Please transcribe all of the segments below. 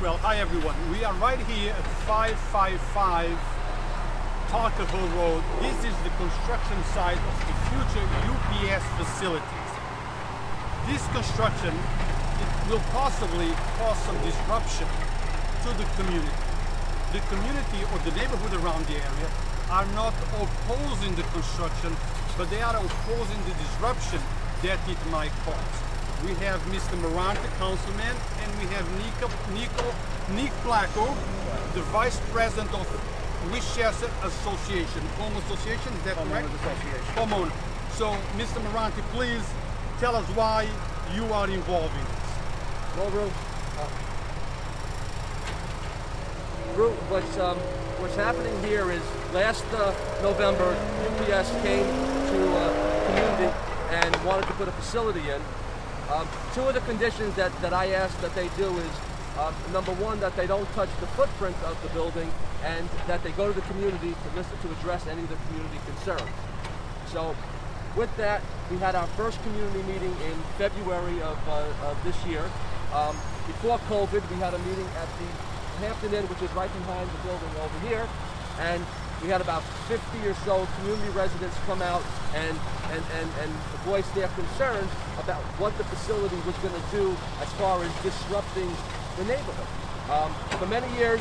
Well, hi everyone. We are right here at 555 Tuckahoe Road. This is the construction site of the future UPS facilities. This construction, it will possibly cause some disruption to the community. The community or the neighborhood around the area are not opposing the construction, but they are opposing the disruption that it might cause. We have Mr. Merante, Councilman, and we have Nick Plakas, the Vice President of Winchester Association, Home Association, is that correct? Association. Homeowner. So, Mr. Merante, please tell us why you are involved in this. Well, Ru, what's happening here is last November, UPS came to community and wanted to put a facility in. Two of the conditions that I asked that they do is, number one, that they don't touch the footprint of the building, and that they go to the community to address any of the community concerns. So with that, we had our first community meeting in February of this year. Before COVID, we had a meeting at the Hampton Inn, which is right behind the building over here, and we had about 50 or so community residents come out and voice their concerns about what the facility was going to do as far as disrupting the neighborhood. For many years,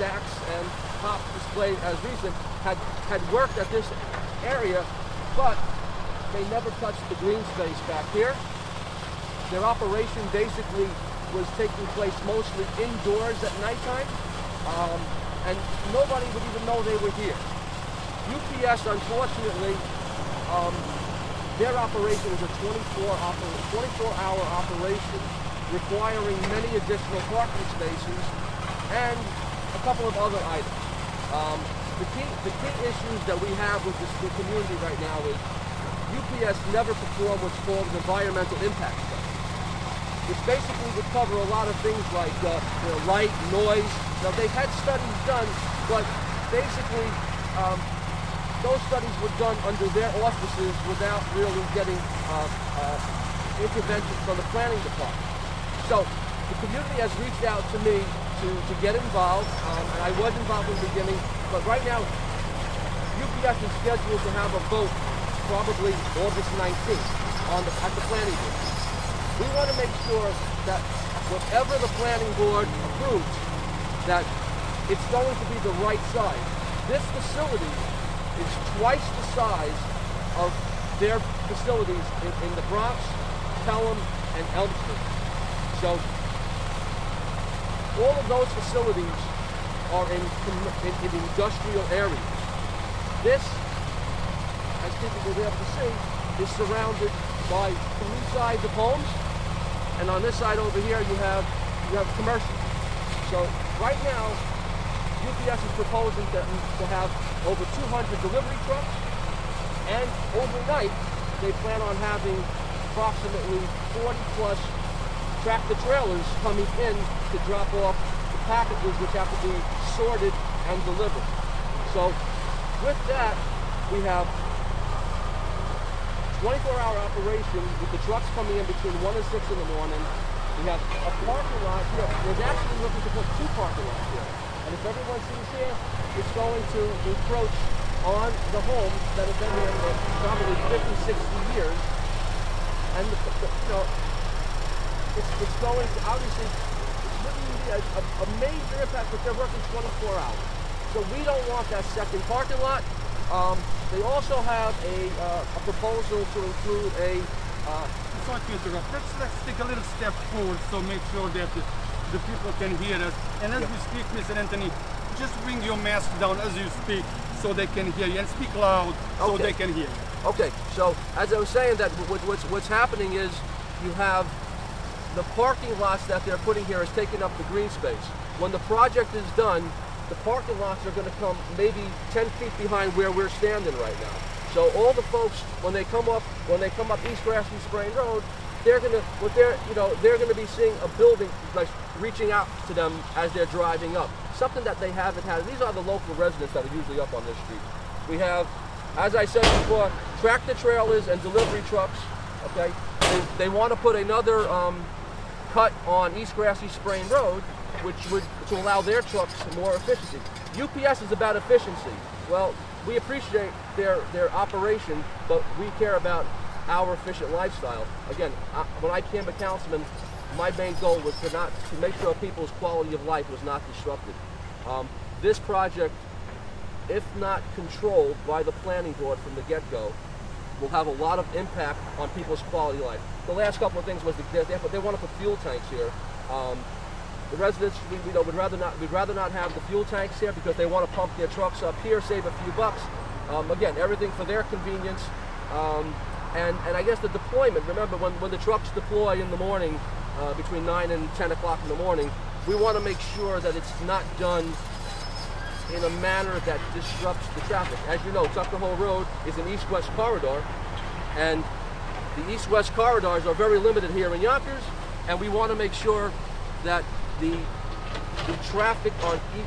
Saks and Pop Display, as recent, had worked at this area, but they never touched the green space back here. Their operation basically was taking place mostly indoors at nighttime. And nobody would even know they were here. UPS, unfortunately, their operation is a 24-hour operation, requiring many additional parking spaces and a couple of other items. The key issues that we have with the community right now is UPS never performed what's called an environmental impact study, which basically would cover a lot of things like light, noise. Now, they've had studies done, but basically those studies were done under their auspices without really getting intervention from the planning department. So the community has reached out to me to get involved, and I was involved in the beginning, but right now UPS is scheduled to have a vote probably August 19th at the planning board. We want to make sure that whatever the planning board approves, that it's going to be the right size. This facility is twice the size of their facilities in the Bronx, Pelham, and Elm Street. So all of those facilities are in industrial areas. This, as people will be able to see, is surrounded by three sides of homes, and on this side over here you have commercial. So right now, UPS is proposing to have over 200 delivery trucks, and overnight they plan on having approximately 40 plus tractor trailers coming in to drop off the packages which have to be sorted and delivered. So with that, we have 24-hour operation with the trucks coming in between 1 and 6 in the morning. We have a parking lot here. We're actually looking to put two parking lots here. And if everyone sees here, it's going to encroach on the homes that have been here for probably 50, 60 years. And it's going to obviously, it's really be a major impact, but they're working 24 hours. So we don't want that second parking lot. They also have a proposal to include a Sorry to interrupt. Let's take a little step forward so make sure that the people can hear us. And as we speak, Mr. Anthony, just bring your mask down as you speak so they can hear you, and speak loud so they can hear you. Okay, so as I was saying, that what's happening is you have the parking lots that they're putting here is taking up the green space. When the project is done, the parking lots are going to come maybe 10 feet behind where we're standing right now. So all the folks, when they come up East Grafton Sprain Road, they're gonna be seeing a building like reaching out to them as they're driving up. Something that they haven't had. These are the local residents that are usually up on this street. We have, as I said before, tractor trailers and delivery trucks. Okay, they want to put another cut on East Grassy Sprain Road, which would to allow their trucks more efficiency. UPS is about efficiency. Well, we appreciate their operation, but we care about our efficient lifestyle. Again, when I became a councilman, my main goal was to make sure people's quality of life was not disrupted. This project, if not controlled by the planning board from the get-go, will have a lot of impact on people's quality of life. The last couple of things was they want to put fuel tanks here. The residents, we'd rather not have the fuel tanks here because they want to pump their trucks up here, save a few bucks. Again, everything for their convenience. And I guess the deployment, remember when the trucks deploy in the morning, between 9 and 10 o'clock in the morning, we want to make sure that it's not done in a manner that disrupts the traffic. As you know, Tuckahoe Road is an east-west corridor, and the east-west corridors are very limited here in Yonkers, and we want to make sure that the traffic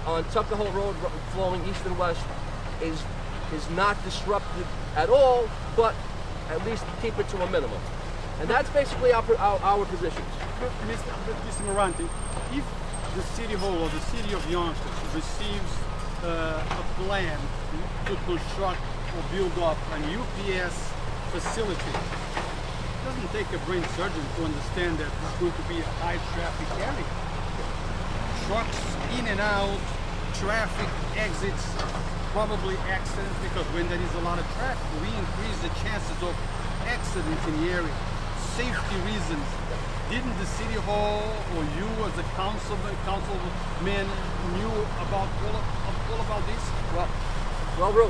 on Tuckahoe Road flowing east and west is not disrupted at all, but at least keep it to a minimum. And that's basically our positions. Mr. Merante, if the City Hall or the City of Yonkers receives a plan to construct or build up an UPS facility, it doesn't take a brain surgeon to understand that it's going to be a high traffic area. Trucks in and out, traffic exits, probably accidents, because when there is a lot of traffic, we increase the chances of accidents in the area. Safety reasons. Didn't the City Hall or you as a councilman knew about all about this? Well, Ru,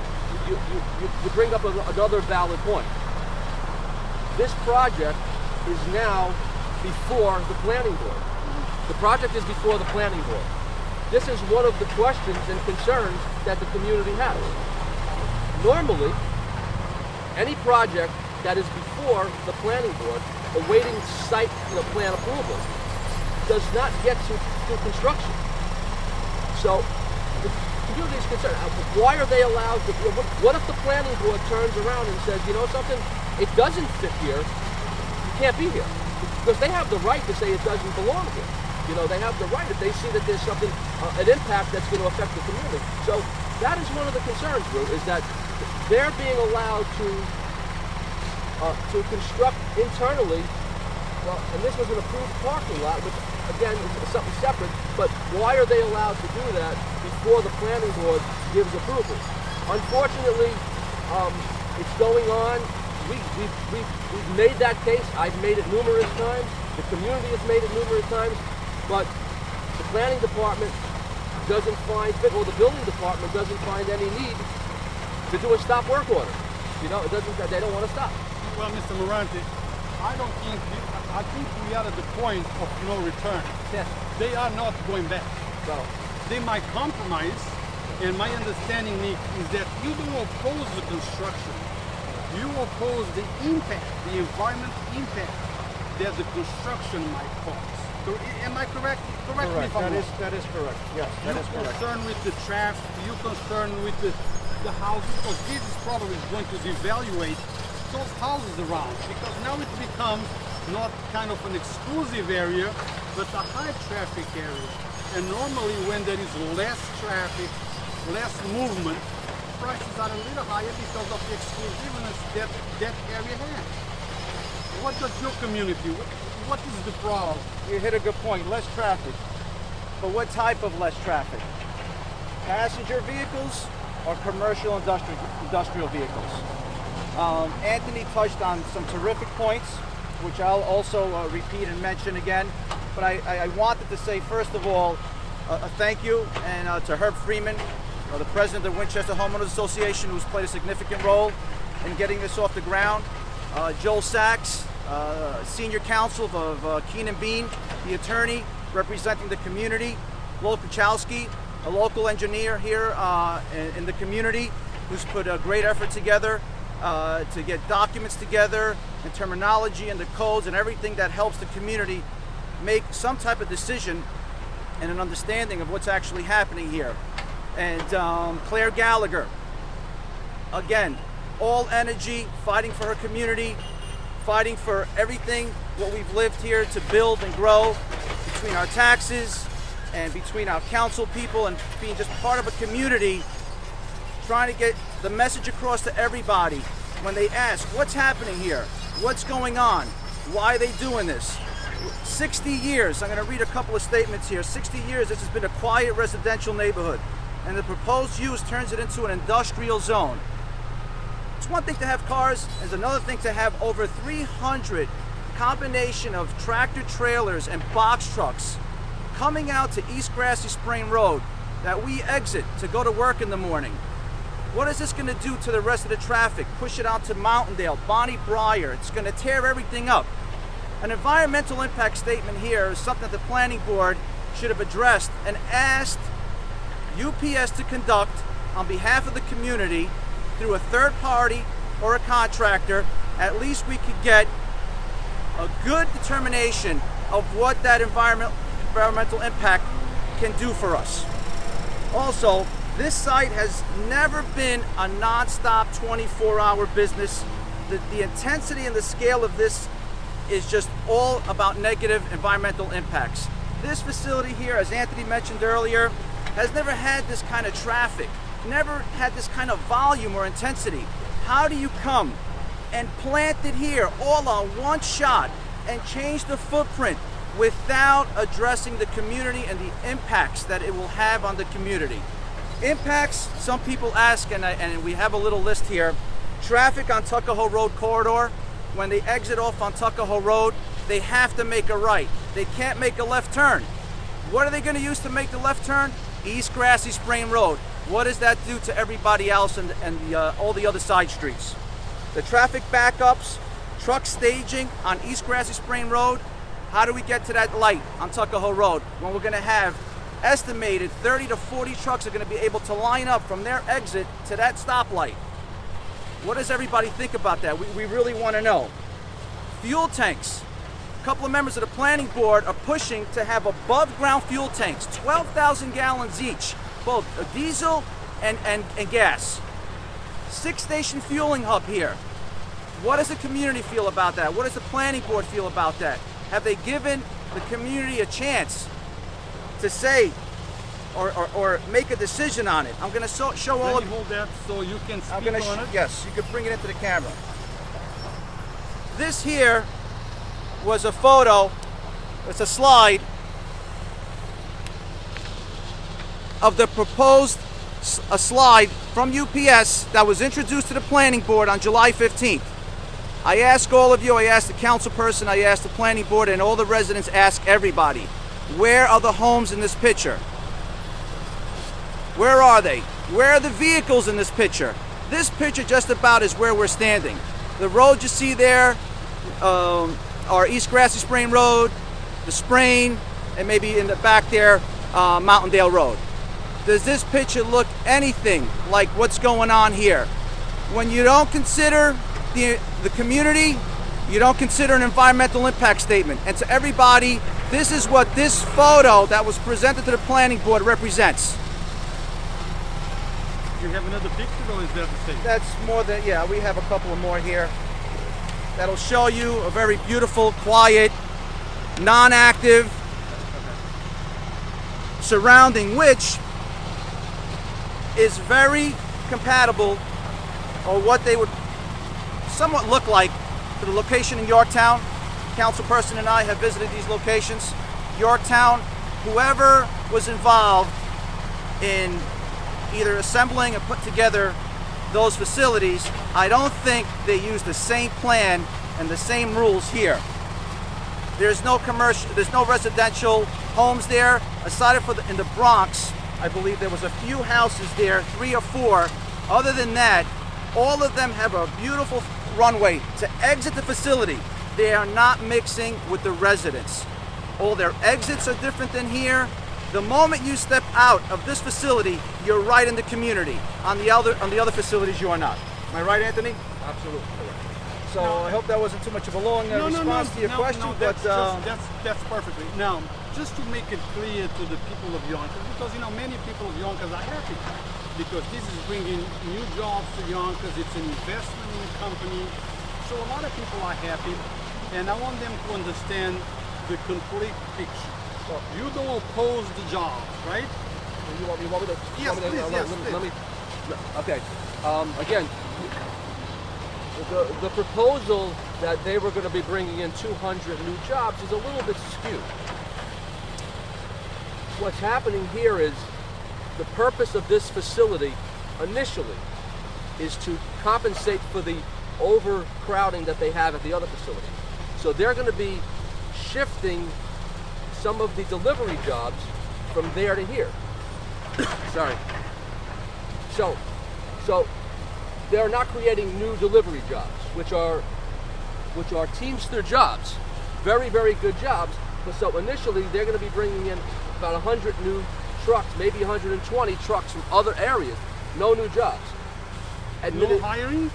you bring up another valid point. This project is now before the planning board. The project is before the planning board. This is one of the questions and concerns that the community has. Normally, any project that is before the planning board, awaiting site plan approval, does not get to construction. So the community is concerned. Why are they allowed to? What if the planning board turns around and says, you know something, it doesn't fit here, you can't be here? Because they have the right to say it doesn't belong here. They have the right if they see that there's something, an impact that's going to affect the community. So that is one of the concerns, Drew, is that they're being allowed to construct internally. Well, and this was an approved parking lot, which again is something separate. But why are they allowed to do that before the planning board gives approval? Unfortunately, it's going on. We've made that case. I've made it numerous times. The community has made it numerous times. But the planning department doesn't find fit, or the building department doesn't find any need to do a stop work order. It doesn't. They don't want to stop. Well, Mr. Merante, I think we are at the point of no return. Yes. They are not going back. So they might compromise, and my understanding, Nick, is that you don't oppose the construction. You oppose the impact, the environmental impact that the construction might cause. Am I correct? Correct me if I'm wrong. That is correct. Yes, that is correct. You're concerned with the traffic, you're concerned with the houses, because this is probably going to devaluate those houses around, because now it becomes not kind of an exclusive area, but a high traffic area. And normally when there is less traffic, less movement, prices are a little higher because of the exclusiveness that area has. What does your community, what is the problem? You hit a good point. Less traffic. But what type of less traffic? Passenger vehicles or commercial industrial vehicles? Anthony touched on some terrific points, which I'll also repeat and mention again. But I wanted to say, first of all, a thank you and to Herb Freeman, the president of the Winchester Homeowners Association, who's played a significant role in getting this off the ground. Joel Sachs, senior counsel of Keenan Bean, the attorney representing the community. Lo Kuchowski, a local engineer here in the community, who's put a great effort together to get documents together and terminology and the codes and everything that helps the community make some type of decision and an understanding of what's actually happening here. And Claire Gallagher, again, all energy, fighting for her community, fighting for everything what we've lived here to build and grow between our taxes and between our council people and being just part of a community, trying to get the message across to everybody when they ask, what's happening here? What's going on? Why are they doing this? 60 years, I'm going to read a couple of statements here. 60 years, this has been a quiet residential neighborhood, and the proposed use turns it into an industrial zone. It's one thing to have cars, it's another thing to have over 300 combination of tractor trailers and box trucks coming out to East Grassy Spring Road that we exit to go to work in the morning. What is this going to do to the rest of the traffic? Push it out to Mountaindale, Bonnie Briar. It's going to tear everything up. An environmental impact statement here is something that the planning board should have addressed and asked UPS to conduct on behalf of the community through a third party or a contractor. At least we could get a good determination of what that environmental impact can do for us. Also, this site has never been a non-stop 24-hour business. The intensity and the scale of this is just all about negative environmental impacts. This facility here, as Anthony mentioned earlier, has never had this kind of traffic, never had this kind of volume or intensity. How do you come and plant it here all on one shot and change the footprint without addressing the community and the impacts that it will have on the community? Impacts, some people ask, and we have a little list here. Traffic on Tuckahoe Road corridor, when they exit off on Tuckahoe Road, they have to make a right. They can't make a left turn. What are they going to use to make the left turn? East Grassy Spring Road. What does that do to everybody else and all the other side streets? The traffic backups, truck staging on East Grassy Spring Road. How do we get to that light on Tuckahoe Road when we're going to have estimated 30 to 40 trucks are going to be able to line up from their exit to that stoplight? What does everybody think about that? We really want to know. Fuel tanks. A couple of members of the planning board are pushing to have above ground fuel tanks, 12,000 gallons each, both diesel and gas. 6-station fueling hub here. What does the community feel about that? What does the planning board feel about that? Have they given the community a chance to say or make a decision on it? I'm going to show all of you. Hold that so you can speak I'm going on it. Yes, you can bring it into the camera. This here was a photo. It's a slide of the proposed slide from UPS that was introduced to the planning board on July 15th. I ask all of you, I ask the council person, I ask the planning board, and all the residents, ask everybody, where are the homes in this picture? Where are they? Where are the vehicles in this picture? This picture just about is where we're standing. The road you see there are East Grassy Spring Road, the Sprain, and maybe in the back there, Mountaindale Road. Does this picture look anything like what's going on here? When you don't consider the community, you don't consider an environmental impact statement. And to everybody, this is what this photo that was presented to the planning board represents. Do you have another picture or is that the same? That's more than, yeah, we have a couple of more here. That'll show you a very beautiful, quiet, non-active surrounding, which is very compatible, or what they would somewhat look like, to the location in Yorktown. Councilperson and I have visited these locations. Yorktown, whoever was involved in either assembling or put together those facilities, I don't think they use the same plan and the same rules here. There's no commercial, there's no residential homes there, aside from in the Bronx. I believe there was a few houses there, 3 or 4. Other than that, all of them have a beautiful runway to exit the facility. They are not mixing with the residents. All their exits are different than here. The moment you step out of this facility, you're right in the community. On the other facilities, you are not. Am I right, Anthony? Absolutely correct. So I hope that wasn't too much of a long response to your question, but that's perfectly. Now, just to make it clear to the people of Yonkers, because many people of Yonkers are happy because this is bringing new jobs to Yonkers. It's an investment in the company, so a lot of people are happy. and I want them to understand the complete picture. Well, You don't oppose the job, right? You want me to? Yes, want me to- please, yes, let me. Okay. Again, the proposal that they were going to be bringing in 200 new jobs is a little bit skewed. What's happening here is the purpose of this facility initially is to compensate for the overcrowding that they have at the other facility. So they're going to be shifting some of the delivery jobs from there to here. Sorry. So they're not creating new delivery jobs, which are Teamster jobs, very, very good jobs. But so initially they're going to be bringing in about 100 new trucks, maybe 120 trucks from other areas. No new jobs. No hiring?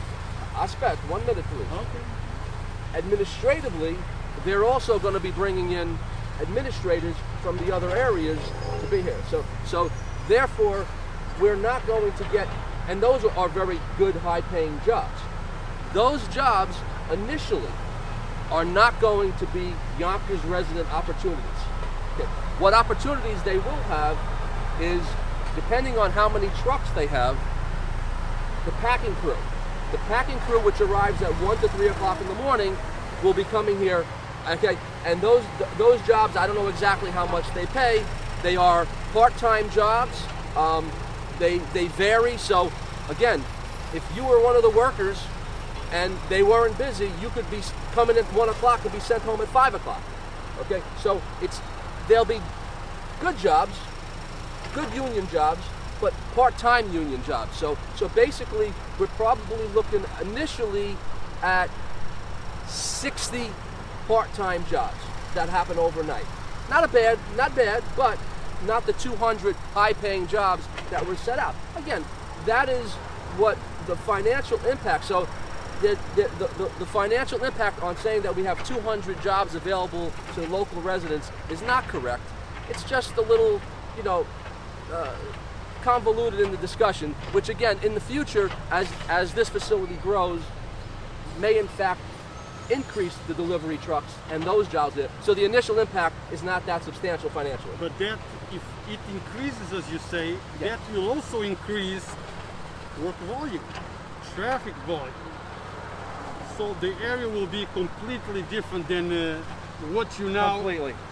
Aspect, 1 minute please. Okay. Administratively, they're also going to be bringing in administrators from the other areas to be here. So therefore, we're not going to get, and those are very good, high-paying jobs. Those jobs initially are not going to be Yonkers resident opportunities. Okay. What opportunities they will have is, depending on how many trucks they have, the packing crew. The packing crew, which arrives at 1 to 3 o'clock in the morning, will be coming here. Okay, and those jobs, I don't know exactly how much they pay. They are part-time jobs. They vary. So again, if you were one of the workers and they weren't busy, you could be coming at 1 o'clock and be sent home at 5 o'clock. Okay, so they'll be good jobs, good union jobs, but part-time union jobs. So basically, we're probably looking initially at 60 part-time jobs that happen overnight. Not bad, but not the 200 high-paying jobs that were set out. Again, that is what the financial impact. So the financial impact on saying that we have 200 jobs available to local residents is not correct. It's just a little, convoluted in the discussion, which again, in the future, as this facility grows, may in fact increase the delivery trucks and those jobs there. So the initial impact is not that substantial financially. But that, if it increases, as you say, Yeah. that will also increase work volume, traffic volume. So the area will be completely different than what you now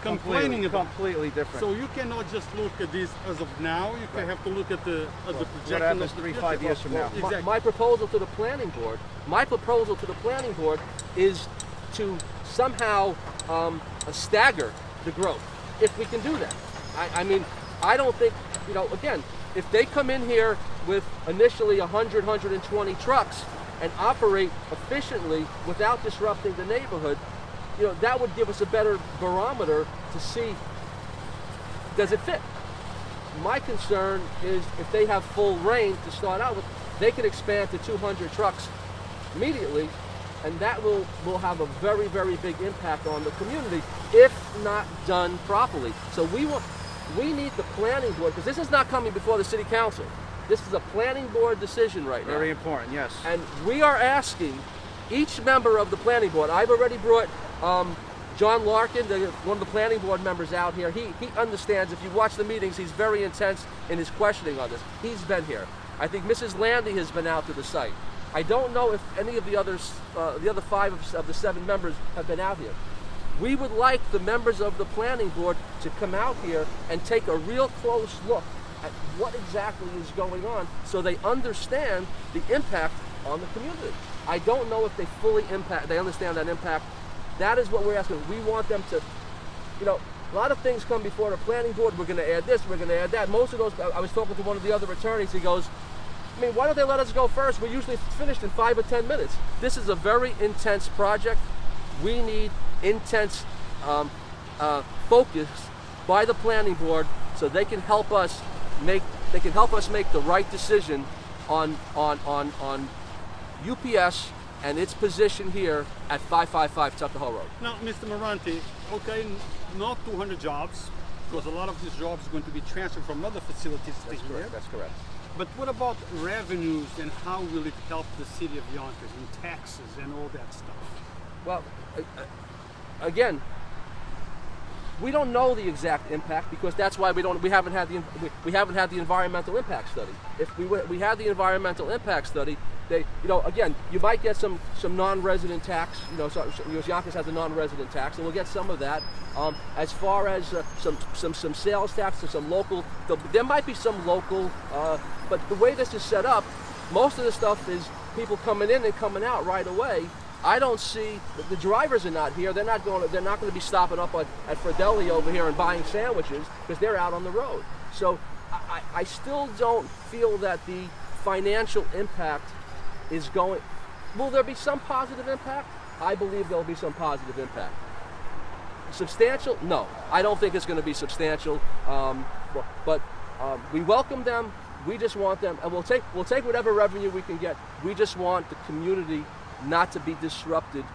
complaining about. Completely different. So you cannot just look at this as of now. You can have to look at the projection. What happens of the 3-5 future. years from now? Exactly. My proposal to the planning board is to somehow stagger the growth, if we can do that. I mean, I don't think, again, if they come in here with initially 100, 120 trucks and operate efficiently without disrupting the neighborhood, that would give us a better barometer to see, does it fit? My concern is if they have full reign to start out with, they can expand to 200 trucks immediately, and that will have a very, very big impact on the community if not done properly. So we need the planning board, because this is not coming before the city council. This is a planning board decision right now. Very important, yes. And we are asking each member of the planning board. I've already brought John Larkin, one of the planning board members out here. He understands. If you watch the meetings, he's very intense in his questioning on this. He's been here. I think Mrs. Landy has been out to the site. I don't know if any of the others, the other 5 of the 7 members have been out here. We would like the members of the planning board to come out here and take a real close look at what exactly is going on so they understand the impact on the community. I don't know if they they understand that impact. That is what we're asking. We want them to, a lot of things come before the planning board. We're going to add this, we're going to add that. Most of those, I was talking to one of the other attorneys, he goes, why don't they let us go first? We're usually finished in 5 or 10 minutes. This is a very intense project. We need intense focus by the planning board so they can help us make the right decision on UPS and its position here at 555 Tuckahoe Road. Now, Mr. Merante, okay, not 200 jobs, because a lot of these jobs are going to be transferred from other facilities to here. That's correct. But what about revenues, and how will it help the city of Yonkers in taxes and all that stuff? Well, again, we don't know the exact impact because that's why we haven't had the environmental impact study. If we had the environmental impact study, again, you might get some non-resident tax. Yonkers has a non-resident tax, and we'll get some of that. As far as some sales tax and some local, there might be some local. But the way this is set up, most of the stuff is people coming in and coming out right away. I don't see the drivers are not here. They're not going to be stopping up at Fridelli over here and buying sandwiches because they're out on the road. So I still don't feel that the financial impact is going. Will there be some positive impact? I believe there'll be some positive impact. Substantial? No, I don't think it's going to be substantial. But we welcome them. We just want them, and we'll take whatever revenue we can get. We just want the community not to be disrupted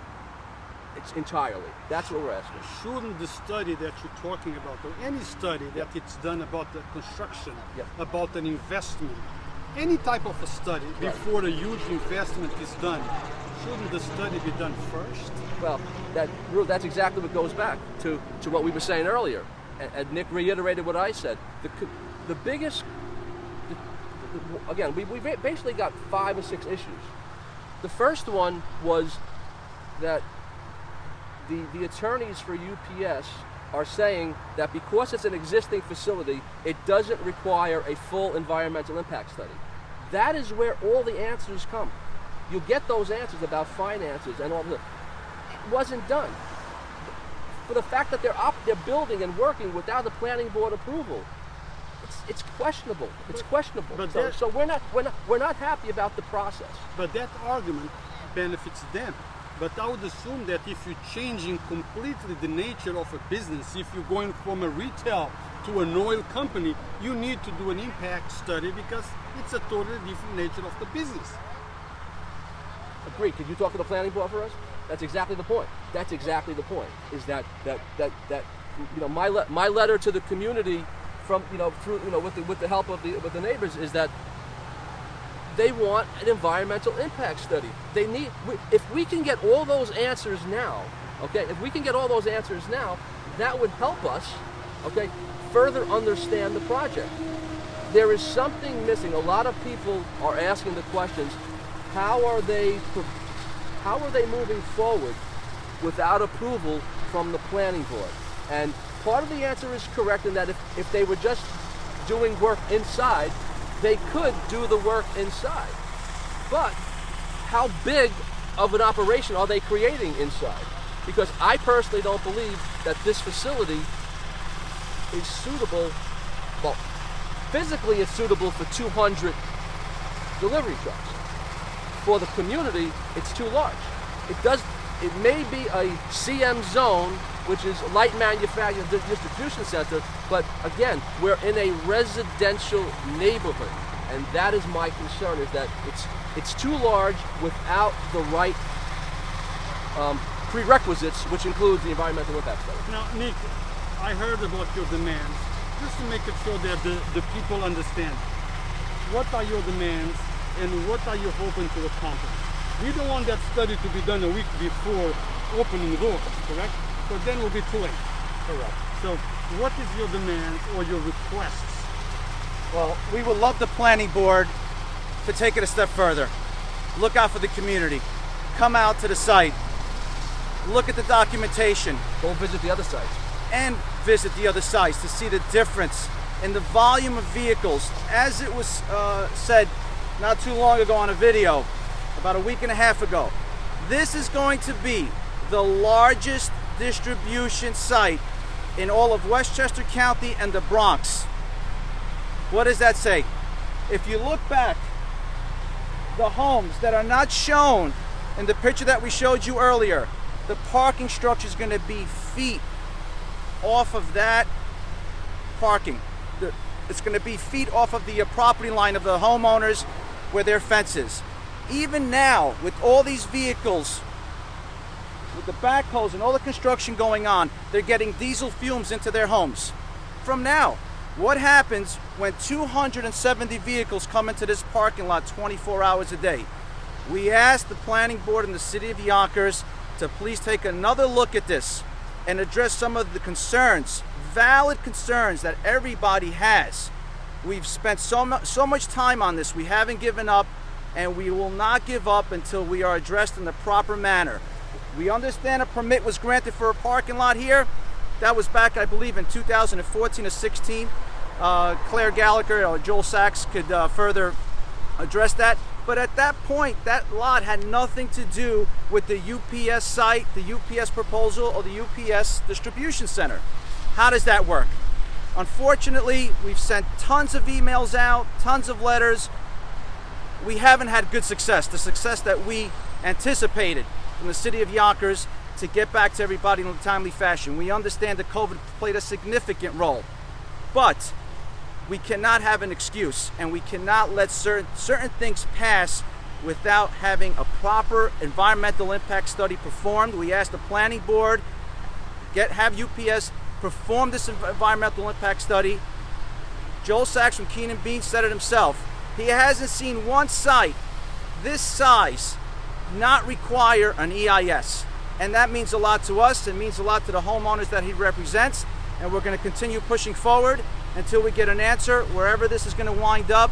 entirely. That's what we're asking. Shouldn't the study that you're talking about, or any study that it's done about the construction, about an investment, any type of a study before the huge investment is done, shouldn't the study be done first? Well, that's exactly what goes back to what we were saying earlier. And Nick reiterated what I said. The biggest, again, we basically got 5 or 6 issues. The first one was that the attorneys for UPS are saying that because it's an existing facility, it doesn't require a full environmental impact study. That is where all the answers come. You get those answers about finances and all that. It wasn't done. For the fact that they're building and working without the planning board approval, it's questionable. It's questionable. But so we're not happy about the process. But that argument benefits them. But I would assume that if you're changing completely the nature of a business, if you're going from a retail to an oil company, you need to do an impact study because it's a totally different nature of the business. Agreed. Could you talk to the planning board for us? That's exactly the point. That's exactly the point. Is that my letter to the community from with the help of the neighbors is that they want an environmental impact study. If we can get all those answers now, that would help us, further understand the project. There is something missing. A lot of people are asking the questions, how are they moving forward without approval from the planning board? And part of the answer is correct in that if they were just doing work inside, they could do the work inside. But how big of an operation are they creating inside? Because I personally don't believe that this facility is suitable. Well, physically it's suitable for 200 delivery trucks. For the community, it's too large. It may be a CM zone, which is light manufacturing distribution center, but again, we're in a residential neighborhood, and that is my concern, is that it's too large without the right prerequisites, which includes the environmental impact study. Now, Nick, I heard about your demands. Just to make it sure that the people understand, what are your demands and what are you hoping to accomplish? We don't want that study to be done a week before opening the doors, correct? So then we'll be too late. Correct. So what is your demands or your requests? Well, we would love the planning board to take it a step further. Look out for the community. Come out to the site. Look at the documentation. Go visit the other sites. And visit the other sites to see the difference in the volume of vehicles. As it was said not too long ago on a video, about a week and a half ago, this is going to be the largest distribution site in all of Westchester County and the Bronx. What does that say? If you look back, the homes that are not shown in the picture that we showed you earlier, the parking structure is going to be feet off of that parking. It's going to be feet off of the property line of the homeowners where their fence is. Even now, with all these vehicles, with the backhoes and all the construction going on, they're getting diesel fumes into their homes. From now, what happens when 270 vehicles come into this parking lot 24 hours a day? We asked the planning board in the city of Yonkers to please take another look at this. and address some of the concerns, valid concerns that everybody has. We've spent so much time on this. We haven't given up, and we will not give up until we are addressed in the proper manner. We understand a permit was granted for a parking lot here. That was back, I believe, in 2014 or 16. Claire Gallagher or Joel Sachs could further address that. But at that point, that lot had nothing to do with the UPS site, the UPS proposal, or the UPS distribution center. How does that work? Unfortunately, we've sent tons of emails out, tons of letters. We haven't had good success, the success that we anticipated from the city of Yonkers to get back to everybody in a timely fashion. We understand that COVID played a significant role, but we cannot have an excuse, and we cannot let certain things pass without having a proper environmental impact study performed. We asked the planning board, have UPS perform this environmental impact study. Joel Sachs from Keenan Bean said it himself. He hasn't seen one site this size not require an EIS. And that means a lot to us. It means a lot to the homeowners that he represents. And we're going to continue pushing forward until we get an answer wherever this is going to wind up.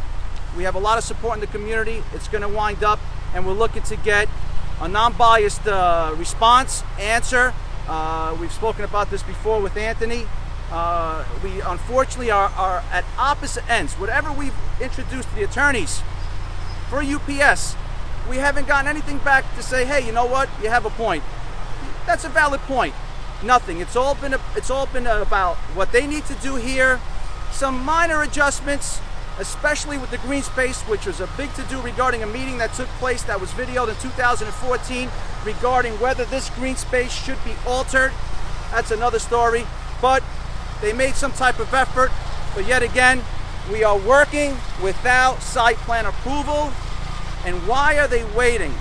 We have a lot of support in the community. It's going to wind up, and we're looking to get a non-biased response, answer. We've spoken about this before with Anthony. We unfortunately are at opposite ends. Whatever we've introduced to the attorneys for UPS, we haven't gotten anything back to say, hey, you know what? You have a point. That's a valid point. Nothing. It's all been about what they need to do here. Some minor adjustments, especially with the green space, which was a big to-do regarding a meeting that took place that was videoed in 2014 regarding whether this green space should be altered. That's another story. But they made some type of effort. But yet again, we are working without site plan approval. And why are they waiting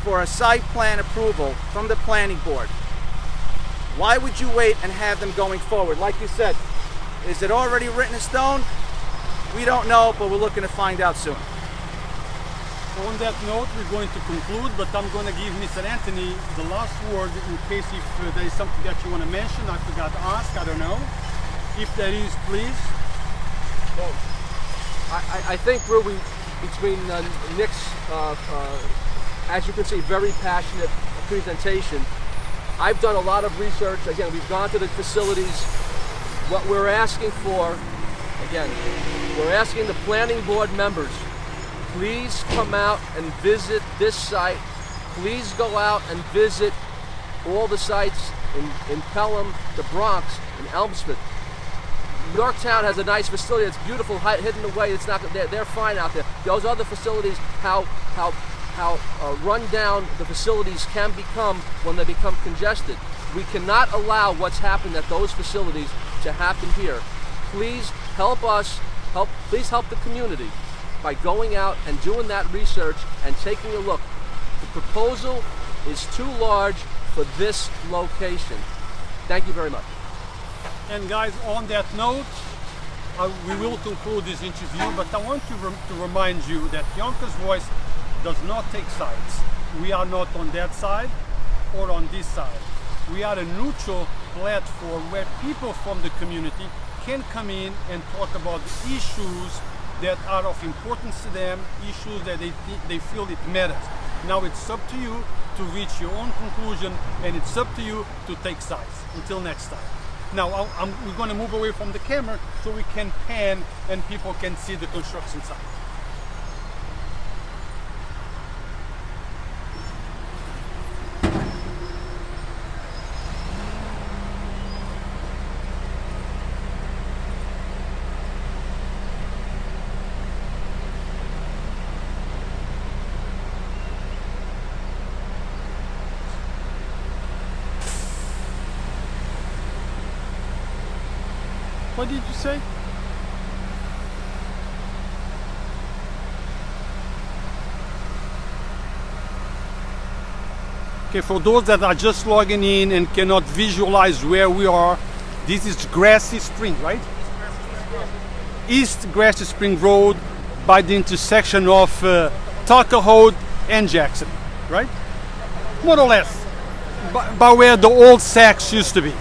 for a site plan approval from the planning board? Why would you wait and have them going forward? Like you said, is it already written in stone? We don't know, but we're looking to find out soon. On that note, we're going to conclude, but I'm going to give Mr. Anthony the last word in case if there is something that you want to mention. I forgot to ask, I don't know. If there is, please. Well, I think really between Nick's, as you can see, very passionate presentation. I've done a lot of research. Again, we've gone to the facilities. What we're asking for, again, we're asking the planning board members, please come out and visit this site. Please go out and visit all the sites in Pelham, the Bronx, and Elmsford. Yorktown has a nice facility. It's beautiful, hidden away. It's not. They're fine out there. Those other facilities, how run down the facilities can become when they become congested. We cannot allow what's happened at those facilities to happen here. Please help us. Please help the community by going out and doing that research and taking a look. The proposal is too large for this location. Thank you very much. And guys, on that note, we will conclude this interview, but I want to remind you that Yonkers Voice does not take sides. We are not on that side or on this side. We are a neutral platform where people from the community can come in and talk about issues that are of importance to them, issues that they feel it matters. Now it's up to you to reach your own conclusion, and it's up to you to take sides. Until next time. Now we're going to move away from the camera so we can pan and people can see the construction site. What did you say? Okay, for those that are just logging in and cannot visualize where we are, this is Grassy Spring, right? East Grassy Spring Road by the intersection of Tuckahoe and Jackson, right? More or less. by where the old Saks used to be.